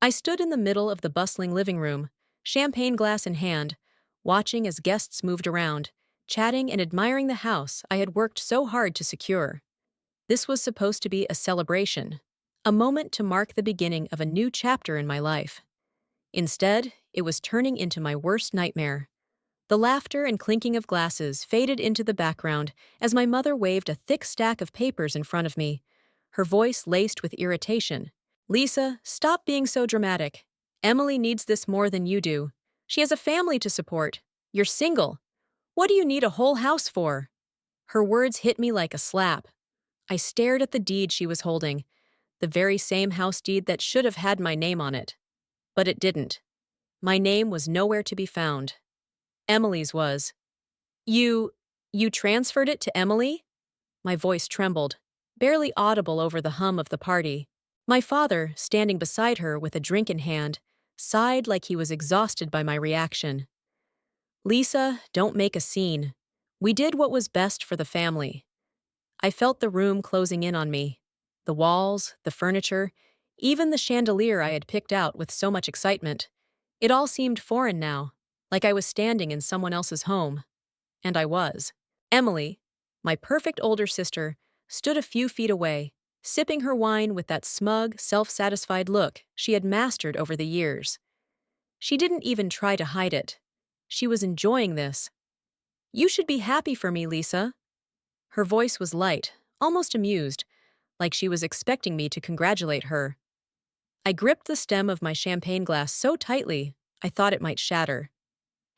I stood in the middle of the bustling living room, champagne glass in hand, watching as guests moved around, chatting and admiring the house I had worked so hard to secure. This was supposed to be a celebration, a moment to mark the beginning of a new chapter in my life. Instead, it was turning into my worst nightmare. The laughter and clinking of glasses faded into the background as my mother waved a thick stack of papers in front of me, her voice laced with irritation. "Lisa, stop being so dramatic. Emily needs this more than you do. She has a family to support. You're single. What do you need a whole house for?" Her words hit me like a slap. I stared at the deed she was holding, the very same house deed that should have had my name on it. But it didn't. My name was nowhere to be found. Emily's was. You transferred it to Emily?" My voice trembled, barely audible over the hum of the party. My father, standing beside her with a drink in hand, sighed like he was exhausted by my reaction. "Lisa, don't make a scene. We did what was best for the family." I felt the room closing in on me. The walls, the furniture, even the chandelier I had picked out with so much excitement. It all seemed foreign now, like I was standing in someone else's home. And I was. Emily, my perfect older sister, stood a few feet away, sipping her wine with that smug, self-satisfied look she had mastered over the years. She didn't even try to hide it. She was enjoying this. "You should be happy for me, Lisa." Her voice was light, almost amused, like she was expecting me to congratulate her. I gripped the stem of my champagne glass so tightly, I thought it might shatter.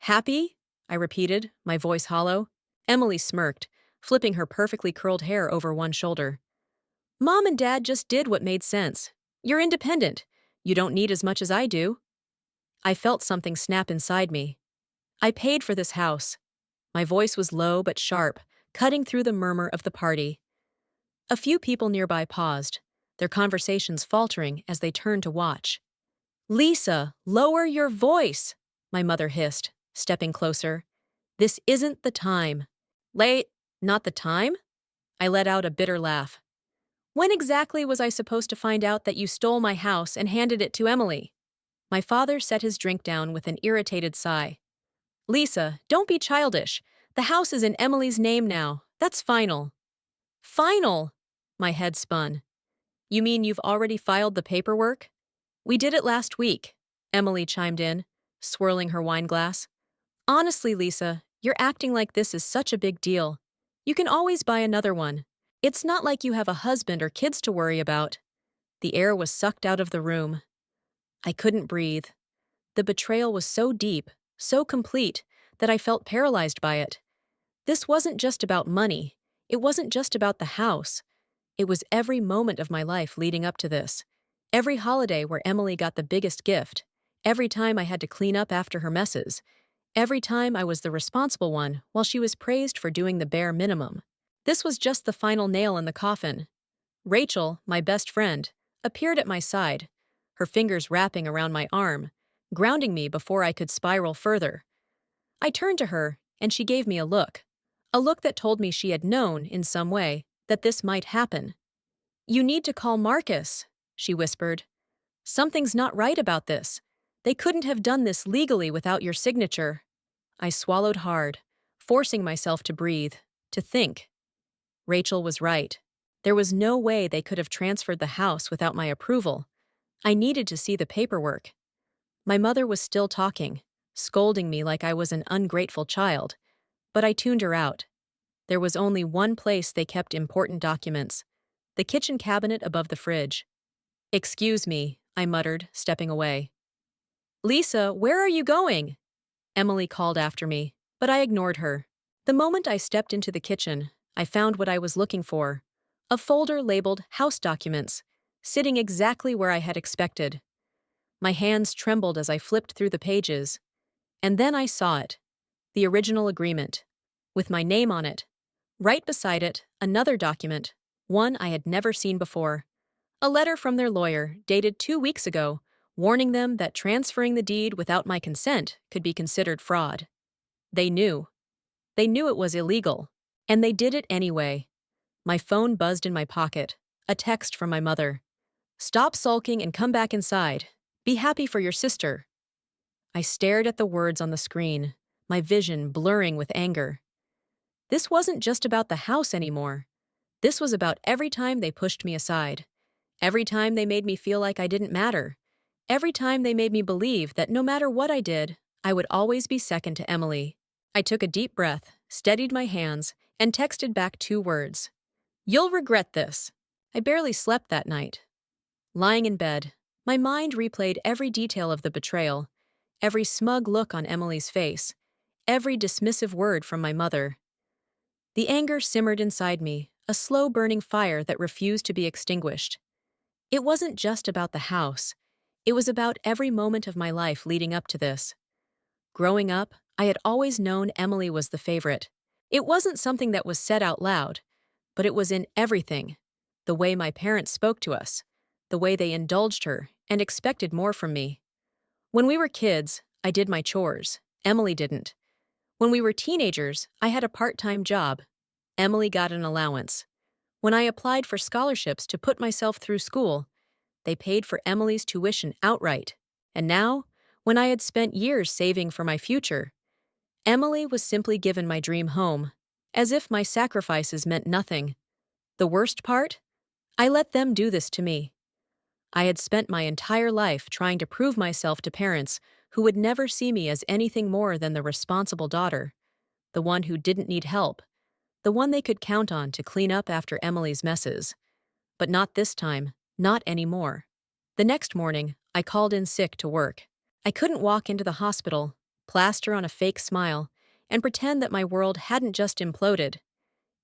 "Happy?" I repeated, my voice hollow. Emily smirked, flipping her perfectly curled hair over one shoulder. "Mom and Dad just did what made sense. You're independent. You don't need as much as I do." I felt something snap inside me. "I paid for this house." My voice was low but sharp, cutting through the murmur of the party. A few people nearby paused, their conversations faltering as they turned to watch. "Lisa, lower your voice," my mother hissed, stepping closer. "This isn't the time." "Late, not the time?" I let out a bitter laugh. "When exactly was I supposed to find out that you stole my house and handed it to Emily?" My father set his drink down with an irritated sigh. "Lisa, don't be childish. The house is in Emily's name now. That's final." "Final?" My head spun. "You mean you've already filed the paperwork?" "We did it last week," Emily chimed in, swirling her wine glass. "Honestly, Lisa, you're acting like this is such a big deal. You can always buy another one. It's not like you have a husband or kids to worry about." The air was sucked out of the room. I couldn't breathe. The betrayal was so deep, so complete, that I felt paralyzed by it. This wasn't just about money. It wasn't just about the house. It was every moment of my life leading up to this. Every holiday where Emily got the biggest gift. Every time I had to clean up after her messes. Every time I was the responsible one while she was praised for doing the bare minimum. This was just the final nail in the coffin. Rachel, my best friend, appeared at my side, her fingers wrapping around my arm, grounding me before I could spiral further. I turned to her, and she gave me a look that told me she had known, in some way, that this might happen. "You need to call Marcus," she whispered. "Something's not right about this. They couldn't have done this legally without your signature." I swallowed hard, forcing myself to breathe, to think. Rachel was right. There was no way they could have transferred the house without my approval. I needed to see the paperwork. My mother was still talking, scolding me like I was an ungrateful child, but I tuned her out. There was only one place they kept important documents: the kitchen cabinet above the fridge. "Excuse me," I muttered, stepping away. "Lisa, where are you going?" Emily called after me, but I ignored her. The moment I stepped into the kitchen, I found what I was looking for: a folder labeled House Documents, sitting exactly where I had expected. My hands trembled as I flipped through the pages. And then I saw it: the original agreement, with my name on it. Right beside it, another document, one I had never seen before. A letter from their lawyer, dated 2 weeks ago, warning them that transferring the deed without my consent could be considered fraud. They knew. They knew it was illegal. And they did it anyway. My phone buzzed in my pocket, a text from my mother. "Stop sulking and come back inside. Be happy for your sister. I stared at the words on the screen, my vision blurring with anger. This wasn't just about the house anymore. This was about every time they pushed me aside. Every time they made me feel like I didn't matter. Every time they made me believe that no matter what I did, I would always be second to Emily. I took a deep breath, steadied my hands, and texted back 2 words. You'll regret this. I barely slept that night. Lying in bed, my mind replayed every detail of the betrayal, every smug look on Emily's face, every dismissive word from my mother. The anger simmered inside me, a slow burning fire that refused to be extinguished. It wasn't just about the house. It was about every moment of my life leading up to this. Growing up, I had always known Emily was the favorite. It wasn't something that was said out loud, but it was in everything. The way my parents spoke to us, the way they indulged her and expected more from me. When we were kids, I did my chores. Emily didn't. When we were teenagers, I had a part-time job. Emily got an allowance. When I applied for scholarships to put myself through school, they paid for Emily's tuition outright. And now, when I had spent years saving for my future, Emily was simply given my dream home, as if my sacrifices meant nothing. The worst part? I let them do this to me. I had spent my entire life trying to prove myself to parents who would never see me as anything more than the responsible daughter, the one who didn't need help, the one they could count on to clean up after Emily's messes. But not this time, not anymore. The next morning, I called in sick to work. I couldn't walk into the hospital, plaster on a fake smile, and pretend that my world hadn't just imploded.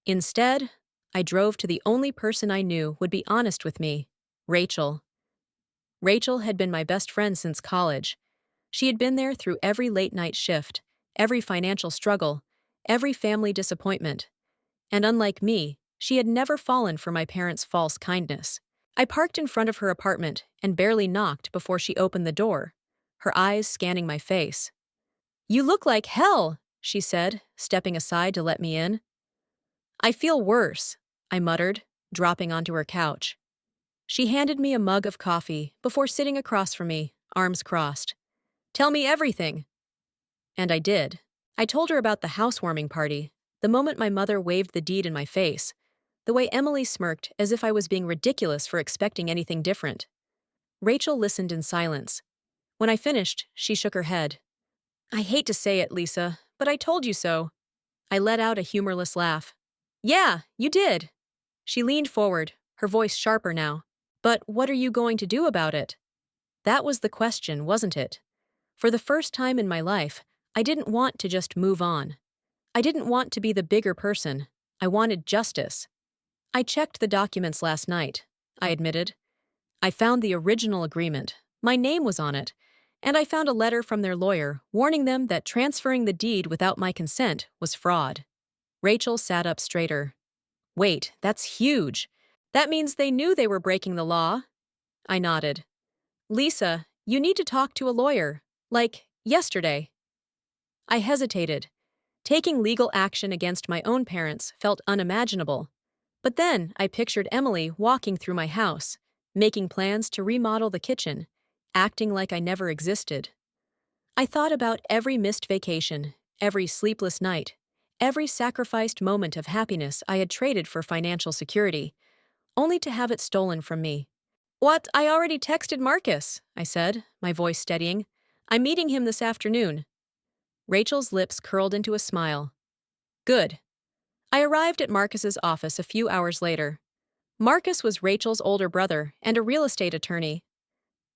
Instead, I drove to the only person I knew would be honest with me, Rachel. Rachel had been my best friend since college. She had been there through every late-night shift, every financial struggle, every family disappointment. And unlike me, she had never fallen for my parents' false kindness. I parked in front of her apartment and barely knocked before she opened the door, her eyes scanning my face. "You look like hell," she said, stepping aside to let me in. "I feel worse," I muttered, dropping onto her couch. She handed me a mug of coffee before sitting across from me, arms crossed. "Tell me everything." And I did. I told her about the housewarming party, the moment my mother waved the deed in my face, the way Emily smirked as if I was being ridiculous for expecting anything different. Rachel listened in silence. When I finished, she shook her head. "I hate to say it, Lisa, but I told you so." I let out a humorless laugh. "Yeah, you did." She leaned forward, her voice sharper now. "But what are you going to do about it?" That was the question, wasn't it? For the first time in my life, I didn't want to just move on. I didn't want to be the bigger person. I wanted justice. "I checked the documents last night," I admitted. "I found the original agreement. My name was on it. And I found a letter from their lawyer warning them that transferring the deed without my consent was fraud." Rachel sat up straighter. "Wait, that's huge. That means they knew they were breaking the law." I nodded. "Lisa, you need to talk to a lawyer. Like, yesterday." I hesitated. Taking legal action against my own parents felt unimaginable. But then I pictured Emily walking through my house, making plans to remodel the kitchen, acting like I never existed. I thought about every missed vacation, every sleepless night, every sacrificed moment of happiness I had traded for financial security, only to have it stolen from me. "What? I already texted Marcus," I said, my voice steadying. "I'm meeting him this afternoon." Rachel's lips curled into a smile. "Good." I arrived at Marcus's office a few hours later. Marcus was Rachel's older brother and a real estate attorney.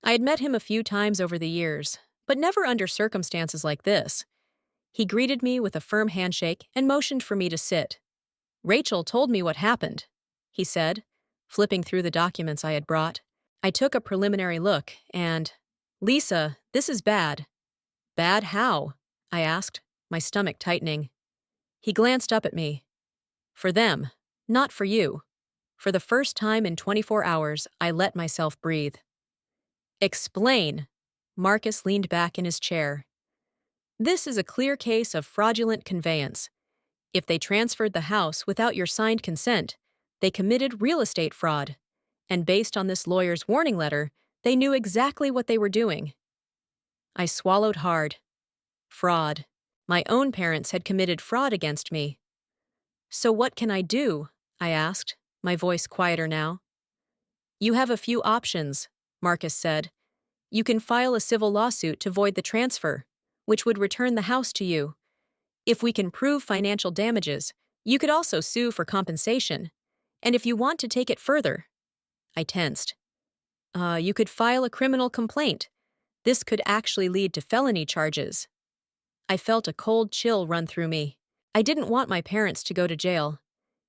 I had met him a few times over the years, but never under circumstances like this. He greeted me with a firm handshake and motioned for me to sit. "Rachel told me what happened," he said, flipping through the documents I had brought. I took a preliminary look and, "Lisa, this is bad." "Bad how?" I asked, my stomach tightening. He glanced up at me. "For them, not for you." For the first time in 24 hours, I let myself breathe. "Explain." Marcus leaned back in his chair. "This is a clear case of fraudulent conveyance. If they transferred the house without your signed consent, they committed real estate fraud. And based on this lawyer's warning letter, They knew exactly what they were doing. I swallowed hard. Fraud. My own parents had committed fraud against me. So what can I do? I asked, my voice quieter now. You have a few options, Marcus said. You can file a civil lawsuit to void the transfer, which would return the house to you. If we can prove financial damages, you could also sue for compensation. And if you want to take it further, I tensed. You could file a criminal complaint. This could actually lead to felony charges. I felt a cold chill run through me. I didn't want my parents to go to jail.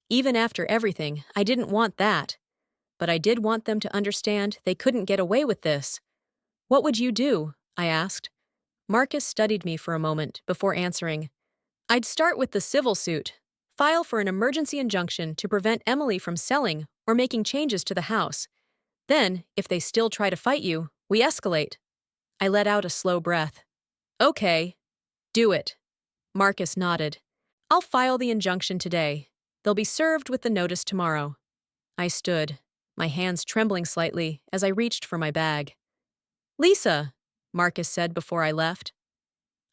Even after everything, I didn't want that. But I did want them to understand they couldn't get away with this. What would you do? I asked. Marcus studied me for a moment before answering. I'd start with the civil suit. File for an emergency injunction to prevent Emily from selling or making changes to the house. Then, if they still try to fight you, we escalate. I let out a slow breath. Okay. Do it. Marcus nodded. I'll file the injunction today. They'll be served with the notice tomorrow. I stood, my hands trembling slightly as I reached for my bag. Lisa, Marcus said before I left.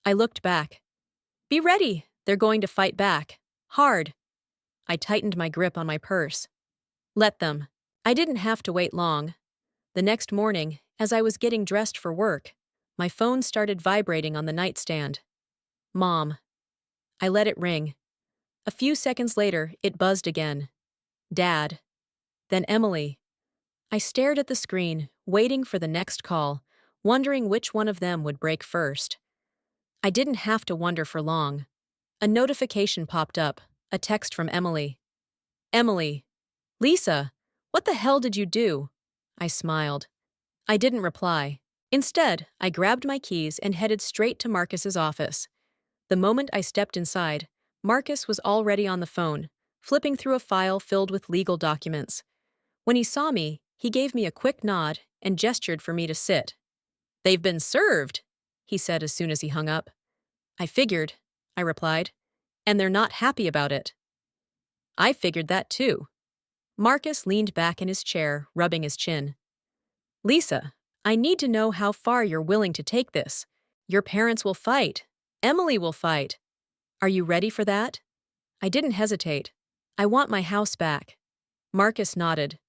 I looked back. Be ready. They're going to fight back. Hard. I tightened my grip on my purse. Let them. I didn't have to wait long. The next morning, as I was getting dressed for work, my phone started vibrating on the nightstand. Mom. I let it ring. A few seconds later, it buzzed again. Dad. Then Emily. I stared at the screen, waiting for the next call, wondering which one of them would break first. I didn't have to wonder for long. A notification popped up, a text from Emily. Emily. Lisa, what the hell did you do? I smiled. I didn't reply. Instead, I grabbed my keys and headed straight to Marcus's office. The moment I stepped inside, Marcus was already on the phone, flipping through a file filled with legal documents. When he saw me, he gave me a quick nod and gestured for me to sit. They've been served, he said as soon as he hung up. I figured, I replied, and they're not happy about it. I figured that too. Marcus leaned back in his chair, rubbing his chin. Lisa, I need to know how far you're willing to take this. Your parents will fight. Emily will fight. Are you ready for that? I didn't hesitate. I want my house back. Marcus nodded.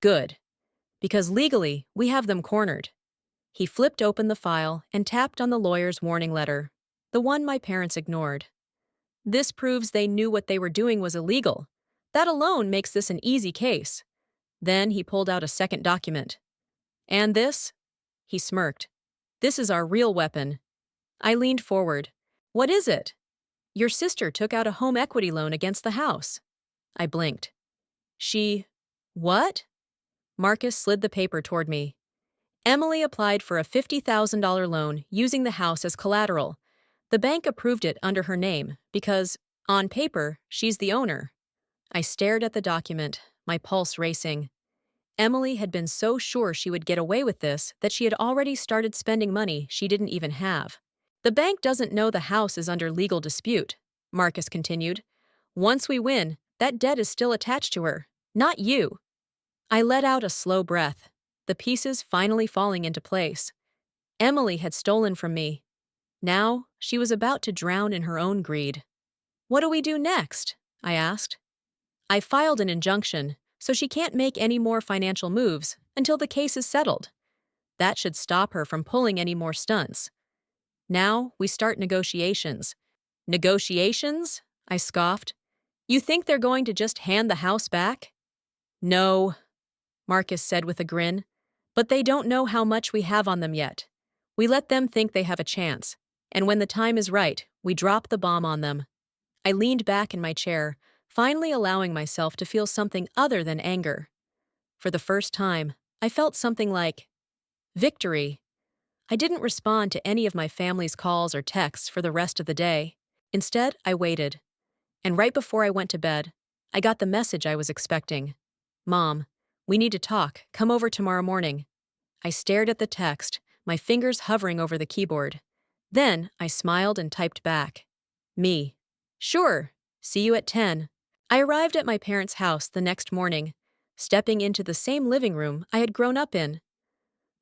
Good. Because legally, we have them cornered. He flipped open the file and tapped on the lawyer's warning letter, the one my parents ignored. This proves they knew what they were doing was illegal. That alone makes this an easy case. Then he pulled out a second document. And this? He smirked. This is our real weapon. I leaned forward. What is it? Your sister took out a home equity loan against the house. I blinked. What? Marcus slid the paper toward me. Emily applied for a $50,000 loan using the house as collateral. The bank approved it under her name because, on paper, she's the owner. I stared at the document, my pulse racing. Emily had been so sure she would get away with this that she had already started spending money she didn't even have. The bank doesn't know the house is under legal dispute, Marcus continued. Once we win, that debt is still attached to her, not you. I let out a slow breath, the pieces finally falling into place. Emily had stolen from me. Now, she was about to drown in her own greed. What do we do next? I asked. I filed an injunction, so she can't make any more financial moves until the case is settled. That should stop her from pulling any more stunts. Now, we start negotiations. Negotiations? I scoffed. You think they're going to just hand the house back? No, Marcus said with a grin. But they don't know how much we have on them yet. We let them think they have a chance, and when the time is right, we drop the bomb on them. I leaned back in my chair, finally allowing myself to feel something other than anger. For the first time, I felt something like victory. I didn't respond to any of my family's calls or texts for the rest of the day. Instead, I waited. And right before I went to bed, I got the message I was expecting. Mom, we need to talk. Come over tomorrow morning. I stared at the text, my fingers hovering over the keyboard. Then I smiled and typed back. Me. Sure. See you at 10. I arrived at my parents' house the next morning, stepping into the same living room I had grown up in.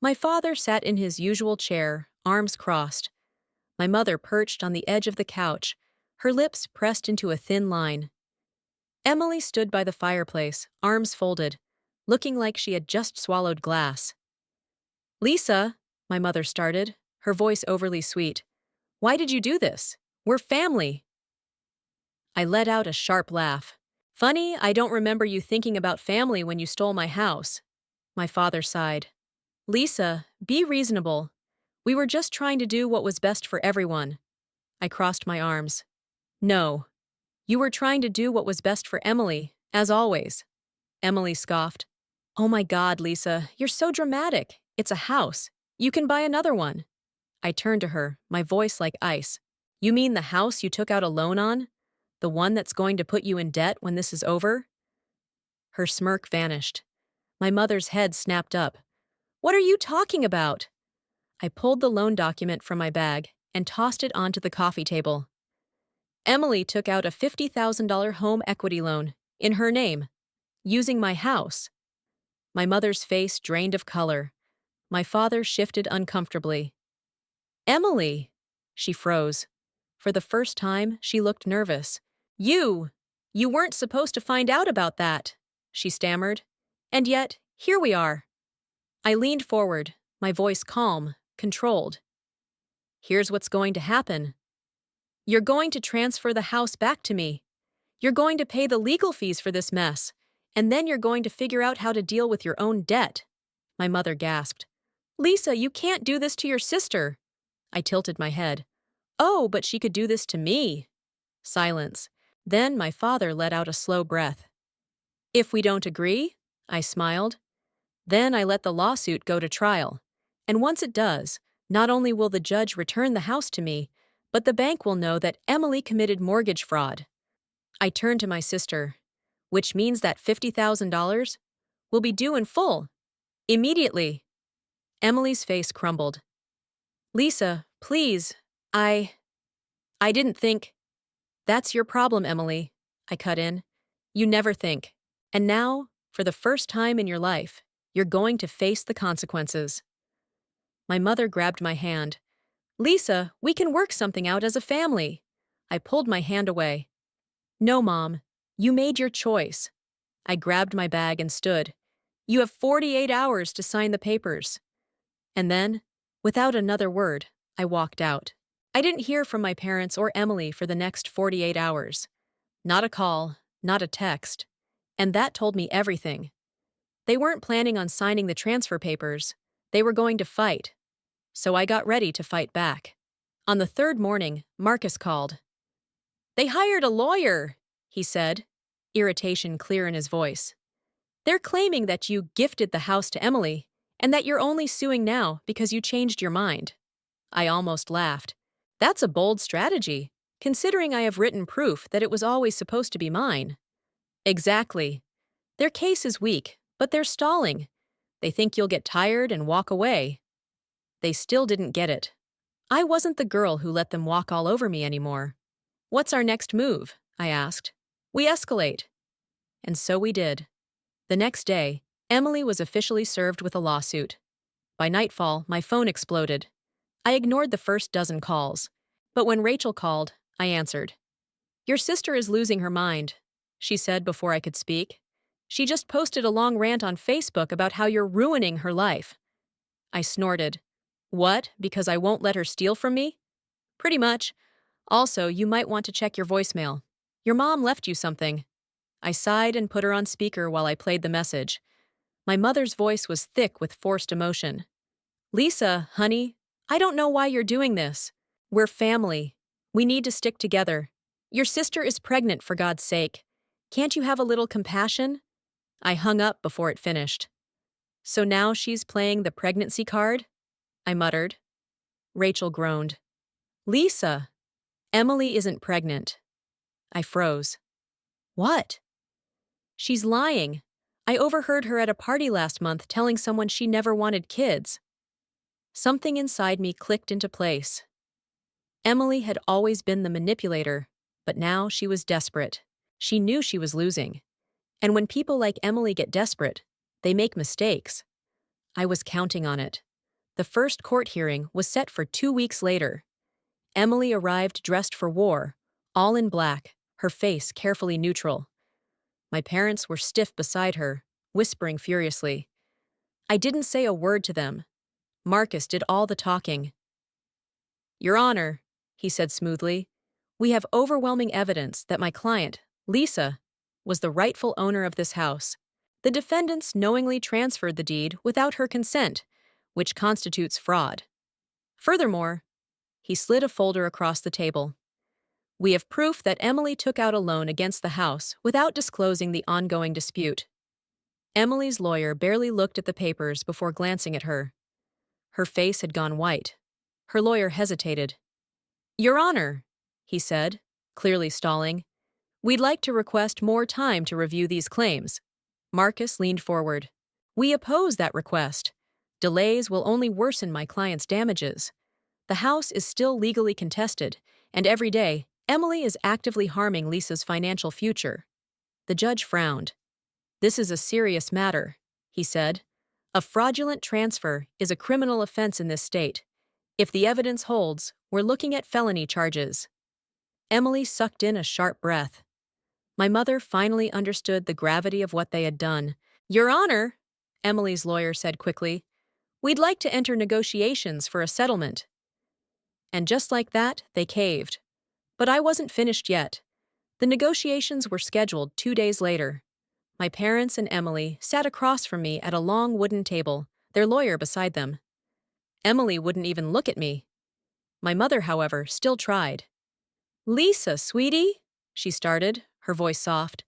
My father sat in his usual chair, arms crossed. My mother perched on the edge of the couch, her lips pressed into a thin line. Emily stood by the fireplace, arms folded, looking like she had just swallowed glass. Lisa, my mother started, her voice overly sweet. Why did you do this? We're family. I let out a sharp laugh. Funny, I don't remember you thinking about family when you stole my house. My father sighed. Lisa, be reasonable. We were just trying to do what was best for everyone. I crossed my arms. No. You were trying to do what was best for Emily, as always. Emily scoffed. Oh my God, Lisa, you're so dramatic. It's a house. You can buy another one. I turned to her, my voice like ice. You mean the house you took out a loan on? The one that's going to put you in debt when this is over? Her smirk vanished. My mother's head snapped up. What are you talking about? I pulled the loan document from my bag and tossed it onto the coffee table. Emily took out a $50,000 home equity loan, in her name, using my house. My mother's face drained of color. My father shifted uncomfortably. Emily! She froze. For the first time, she looked nervous. You weren't supposed to find out about that, she stammered. And yet, here we are. I leaned forward, my voice calm, controlled. Here's what's going to happen. You're going to transfer the house back to me. You're going to pay the legal fees for this mess, and then you're going to figure out how to deal with your own debt. My mother gasped. Lisa, you can't do this to your sister. I tilted my head. Oh, but she could do this to me. Silence. Then my father let out a slow breath. If we don't agree, I smiled. Then I let the lawsuit go to trial. And once it does, not only will the judge return the house to me, but the bank will know that Emily committed mortgage fraud. I turned to my sister, which means that $50,000 will be due in full, immediately. Emily's face crumbled. Lisa, please, I didn't think. That's your problem, Emily, I cut in. You never think. And now, for the first time in your life, you're going to face the consequences. My mother grabbed my hand. Lisa, we can work something out as a family. I pulled my hand away. No, Mom. You made your choice. I grabbed my bag and stood. You have 48 hours to sign the papers. And then, without another word, I walked out. I didn't hear from my parents or Emily for the next 48 hours. Not a call, not a text. And that told me everything. They weren't planning on signing the transfer papers. They were going to fight. So I got ready to fight back. On the third morning, Marcus called. They hired a lawyer, he said, irritation clear in his voice. They're claiming that you gifted the house to Emily, and that you're only suing now because you changed your mind. I almost laughed. That's a bold strategy, considering I have written proof that it was always supposed to be mine. Exactly. Their case is weak, but they're stalling. They think you'll get tired and walk away. They still didn't get it. I wasn't the girl who let them walk all over me anymore. What's our next move? I asked. We escalate. And so we did. The next day, Emily was officially served with a lawsuit. By nightfall, my phone exploded. I ignored the first dozen calls. But when Rachel called, I answered. Your sister is losing her mind, she said before I could speak. She just posted a long rant on Facebook about how you're ruining her life. I snorted. What, because I won't let her steal from me? Pretty much. Also, you might want to check your voicemail. Your mom left you something. I sighed and put her on speaker while I played the message. My mother's voice was thick with forced emotion. Lisa, honey, I don't know why you're doing this. We're family. We need to stick together. Your sister is pregnant, for God's sake. Can't you have a little compassion? I hung up before it finished. So now she's playing the pregnancy card? I muttered. Rachel groaned. Lisa, Emily isn't pregnant. I froze. What? She's lying. I overheard her at a party last month telling someone she never wanted kids. Something inside me clicked into place. Emily had always been the manipulator, but now she was desperate. She knew she was losing. And when people like Emily get desperate, they make mistakes. I was counting on it. The first court hearing was set for 2 weeks later. Emily arrived dressed for war, all in black, her face carefully neutral. My parents were stiff beside her, whispering furiously. I didn't say a word to them. Marcus did all the talking. Your Honor, he said smoothly, we have overwhelming evidence that my client, Lisa, was the rightful owner of this house. The defendants knowingly transferred the deed without her consent, which constitutes fraud. Furthermore, he slid a folder across the table. We have proof that Emily took out a loan against the house without disclosing the ongoing dispute. Emily's lawyer barely looked at the papers before glancing at her. Her face had gone white. Her lawyer hesitated. Your Honor, he said, clearly stalling, we'd like to request more time to review these claims. Marcus leaned forward. We oppose that request. Delays will only worsen my client's damages. The house is still legally contested, and every day, Emily is actively harming Lisa's financial future. The judge frowned. This is a serious matter, he said. A fraudulent transfer is a criminal offense in this state. If the evidence holds, we're looking at felony charges. Emily sucked in a sharp breath. My mother finally understood the gravity of what they had done. Your Honor, Emily's lawyer said quickly, we'd like to enter negotiations for a settlement. And just like that, they caved. But I wasn't finished yet. The negotiations were scheduled 2 days later. My parents and Emily sat across from me at a long wooden table, their lawyer beside them. Emily wouldn't even look at me. My mother, however, still tried. Lisa, sweetie, she started, her voice soft.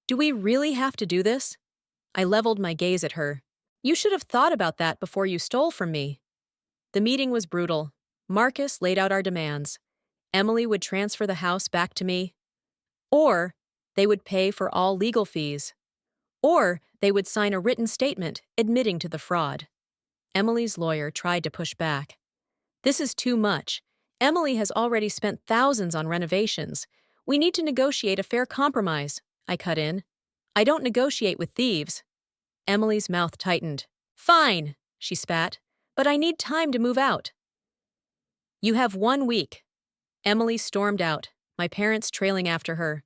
Do we really have to do this? I leveled my gaze at her. You should have thought about that before you stole from me. The meeting was brutal. Marcus laid out our demands. Emily would transfer the house back to me. Or they would pay for all legal fees. Or they would sign a written statement admitting to the fraud. Emily's lawyer tried to push back. This is too much. Emily has already spent thousands on renovations. We need to negotiate a fair compromise, I cut in. I don't negotiate with thieves. Emily's mouth tightened. Fine, she spat, but I need time to move out. You have 1 week. Emily stormed out, my parents trailing after her.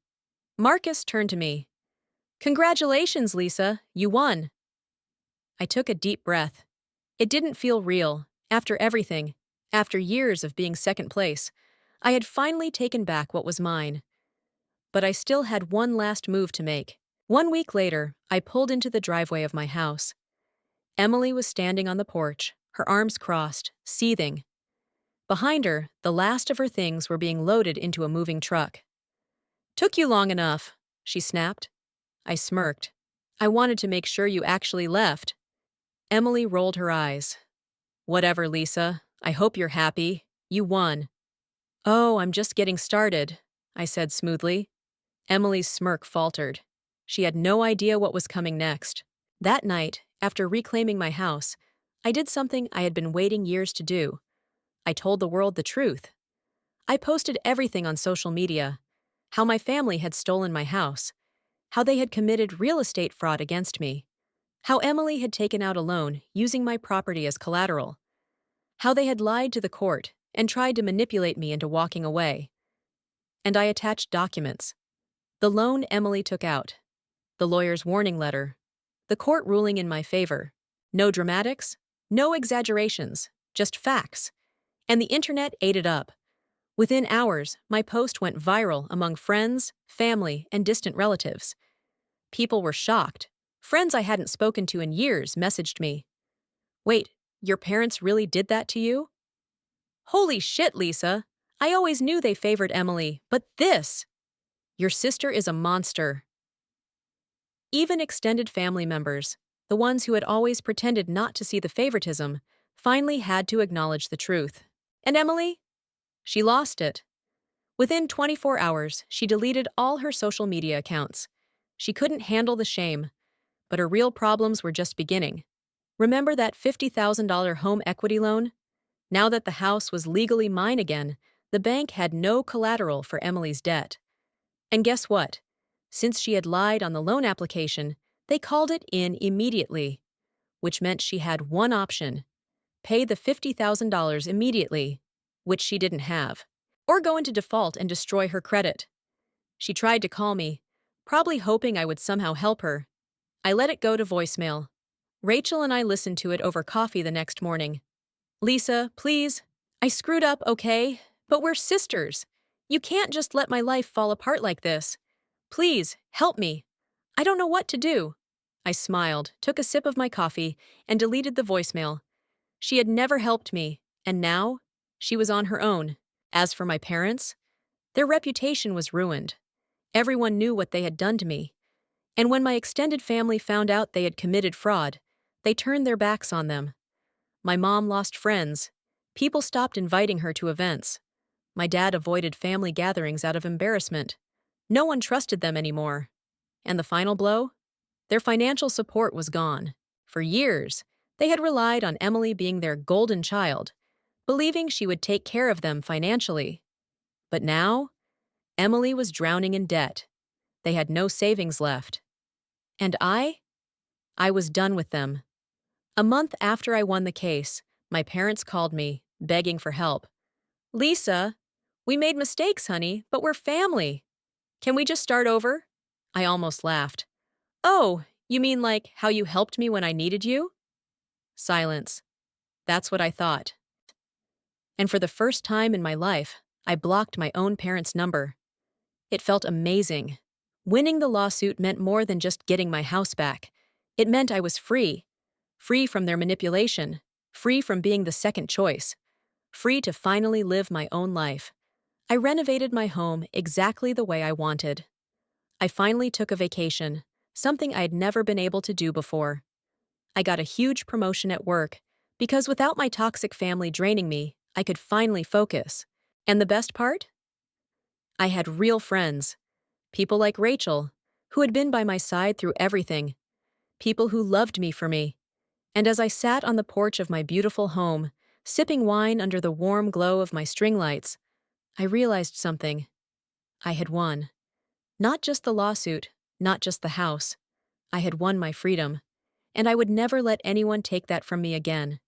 Marcus turned to me. Congratulations, Lisa, you won. I took a deep breath. It didn't feel real. After everything, after years of being second place, I had finally taken back what was mine. But I still had one last move to make. 1 week later, I pulled into the driveway of my house. Emily was standing on the porch, her arms crossed, seething. Behind her, the last of her things were being loaded into a moving truck. Took you long enough, she snapped. I smirked. I wanted to make sure you actually left. Emily rolled her eyes. Whatever, Lisa. I hope you're happy. You won. Oh, I'm just getting started, I said smoothly. Emily's smirk faltered. She had no idea what was coming next. That night, after reclaiming my house, I did something I had been waiting years to do. I told the world the truth. I posted everything on social media. How my family had stolen my house. How they had committed real estate fraud against me. How Emily had taken out a loan using my property as collateral. How they had lied to the court and tried to manipulate me into walking away. And I attached documents. The loan Emily took out. The lawyer's warning letter. The court ruling in my favor. No dramatics, no exaggerations, just facts. And the internet ate it up. Within hours, my post went viral among friends, family, and distant relatives. People were shocked. Friends I hadn't spoken to in years messaged me. Wait, your parents really did that to you? Holy shit, Lisa. I always knew they favored Emily, but this! Your sister is a monster. Even extended family members, the ones who had always pretended not to see the favoritism, finally had to acknowledge the truth. And Emily? She lost it. Within 24 hours, she deleted all her social media accounts. She couldn't handle the shame, but her real problems were just beginning. Remember that $50,000 home equity loan? Now that the house was legally mine again, the bank had no collateral for Emily's debt. And guess what? Since she had lied on the loan application, they called it in immediately, which meant she had one option: pay the $50,000 immediately, which she didn't have, or go into default and destroy her credit. She tried to call me, probably hoping I would somehow help her. I let it go to voicemail. Rachel and I listened to it over coffee the next morning. Lisa, please. I screwed up, okay? But we're sisters. You can't just let my life fall apart like this. Please, help me. I don't know what to do. I smiled, took a sip of my coffee, and deleted the voicemail. She had never helped me, and now she was on her own. As for my parents, their reputation was ruined. Everyone knew what they had done to me. And when my extended family found out they had committed fraud, they turned their backs on them. My mom lost friends. People stopped inviting her to events. My dad avoided family gatherings out of embarrassment. No one trusted them anymore. And the final blow? Their financial support was gone. For years, they had relied on Emily being their golden child, believing she would take care of them financially. But now, Emily was drowning in debt. They had no savings left. And I was done with them. A month after I won the case, my parents called me, begging for help. Lisa, we made mistakes, honey, but we're family. Can we just start over? I almost laughed. Oh, you mean like how you helped me when I needed you? Silence. That's what I thought. And for the first time in my life, I blocked my own parents' number. It felt amazing. Winning the lawsuit meant more than just getting my house back. It meant I was free. Free from their manipulation. Free from being the second choice. Free to finally live my own life. I renovated my home exactly the way I wanted. I finally took a vacation, something I had never been able to do before. I got a huge promotion at work, because without my toxic family draining me, I could finally focus. And the best part? I had real friends. People like Rachel, who had been by my side through everything. People who loved me for me. And as I sat on the porch of my beautiful home, sipping wine under the warm glow of my string lights, I realized something. I had won. Not just the lawsuit, not just the house. I had won my freedom. And I would never let anyone take that from me again.